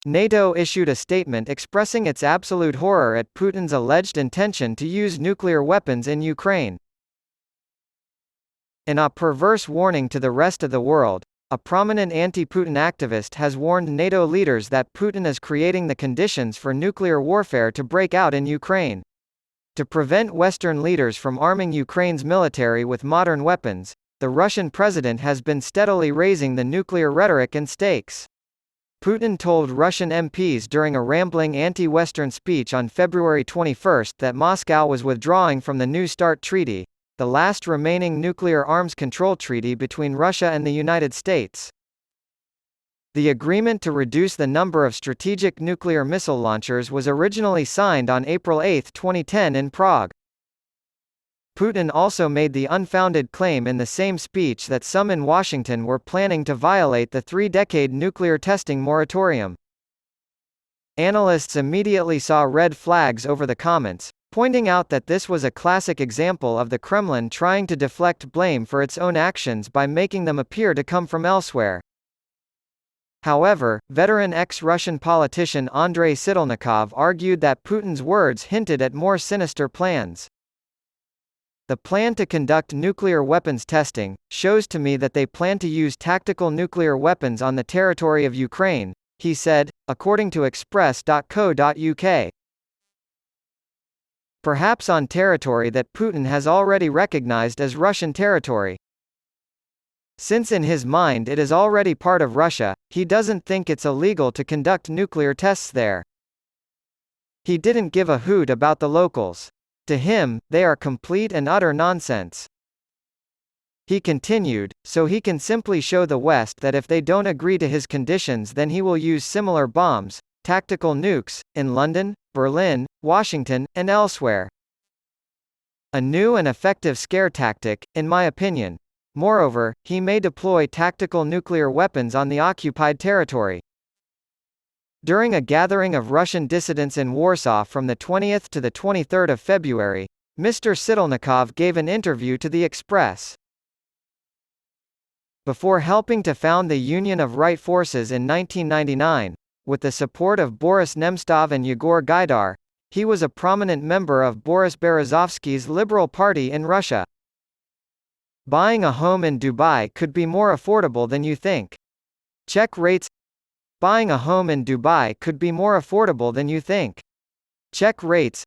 NATO issued a statement expressing its absolute horror at Putin's alleged intention to use nuclear weapons in Ukraine. In a perverse warning to the rest of the world, a prominent anti-Putin activist has warned NATO leaders that Putin is creating the conditions for nuclear warfare to break out in Ukraine. To prevent Western leaders from arming Ukraine's military with modern weapons, the Russian president has been steadily raising the nuclear rhetoric and stakes. Putin told Russian MPs during a rambling anti-Western speech on February 21 that Moscow was withdrawing from the New START Treaty, the last remaining nuclear arms control treaty between Russia and the United States. The agreement to reduce the number of strategic nuclear missile launchers was originally signed on April 8, 2010 in Prague. Putin also made the unfounded claim in the same speech that some in Washington were planning to violate the 3-decade nuclear testing moratorium. Analysts immediately saw red flags over the comments, pointing out that this was a classic example of the Kremlin trying to deflect blame for its own actions by making them appear to come from elsewhere. However, veteran ex-Russian politician Andrei Sidelnikov argued that Putin's words hinted at more sinister plans. The plan to conduct nuclear weapons testing shows to me that they plan to use tactical nuclear weapons on the territory of Ukraine, he said, according to express.co.uk. Perhaps on territory that Putin has already recognized as Russian territory. Since in his mind it is already part of Russia, he doesn't think it's illegal to conduct nuclear tests there. He didn't give a hoot about the locals. To him, they are complete and utter nonsense. He continued, so he can simply show the West that if they don't agree to his conditions then he will use similar bombs, tactical nukes, in London, Berlin, Washington, and elsewhere. A new and effective scare tactic, in my opinion. Moreover, he may deploy tactical nuclear weapons on the occupied territory. During a gathering of Russian dissidents in Warsaw from the 20th to the 23rd of February, Mr. Sidelnikov gave an interview to the Express. Before helping to found the Union of Right Forces in 1999, with the support of Boris Nemtsov and Yegor Gaidar, he was a prominent member of Boris Berezovsky's Liberal Party in Russia. Buying a home in Dubai could be more affordable than you think. Check rates. Buying a home in Dubai could be more affordable than you think. Check rates.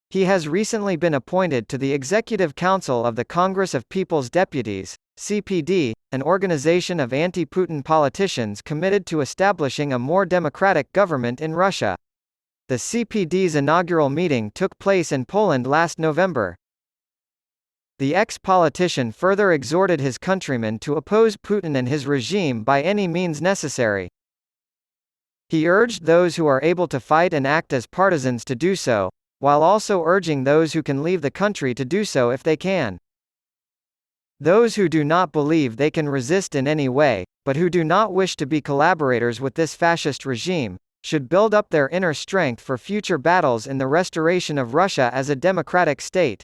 He has recently been appointed to the Executive Council of the Congress of People's Deputies, CPD, an organization of anti-Putin politicians committed to establishing a more democratic government in Russia. The CPD's inaugural meeting took place in Poland last November. The ex-politician further exhorted his countrymen to oppose Putin and his regime by any means necessary. He urged those who are able to fight and act as partisans to do so, while also urging those who can leave the country to do so if they can. Those who do not believe they can resist in any way, but who do not wish to be collaborators with this fascist regime, should build up their inner strength for future battles in the restoration of Russia as a democratic state.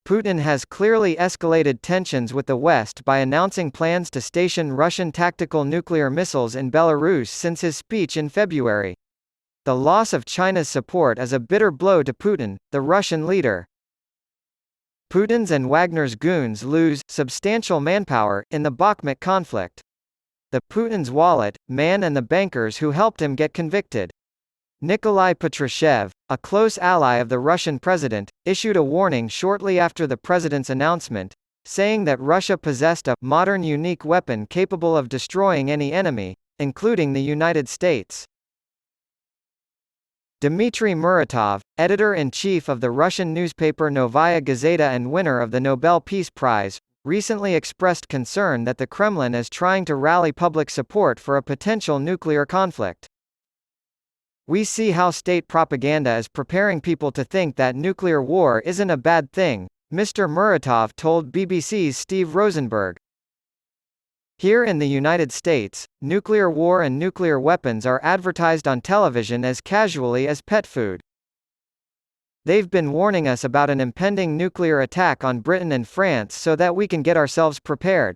Putin has clearly escalated tensions with the West by announcing plans to station Russian tactical nuclear missiles in Belarus since his speech in February. The loss of China's support is a bitter blow to Putin, the Russian leader. Putin's and Wagner's goons lose substantial manpower in the Bakhmut conflict. The Putin's wallet, man and the bankers who helped him get convicted. Nikolai Patrushev, a close ally of the Russian president, issued a warning shortly after the president's announcement, saying that Russia possessed a modern unique weapon capable of destroying any enemy, including the United States. Dmitry Muratov, editor-in-chief of the Russian newspaper Novaya Gazeta and winner of the Nobel Peace Prize, recently expressed concern that the Kremlin is trying to rally public support for a potential nuclear conflict. We see how state propaganda is preparing people to think that nuclear war isn't a bad thing, Mr. Muratov told BBC's Steve Rosenberg. Here in the United States, nuclear war and nuclear weapons are advertised on television as casually as pet food. They've been warning us about an impending nuclear attack on Britain and France so that we can get ourselves prepared.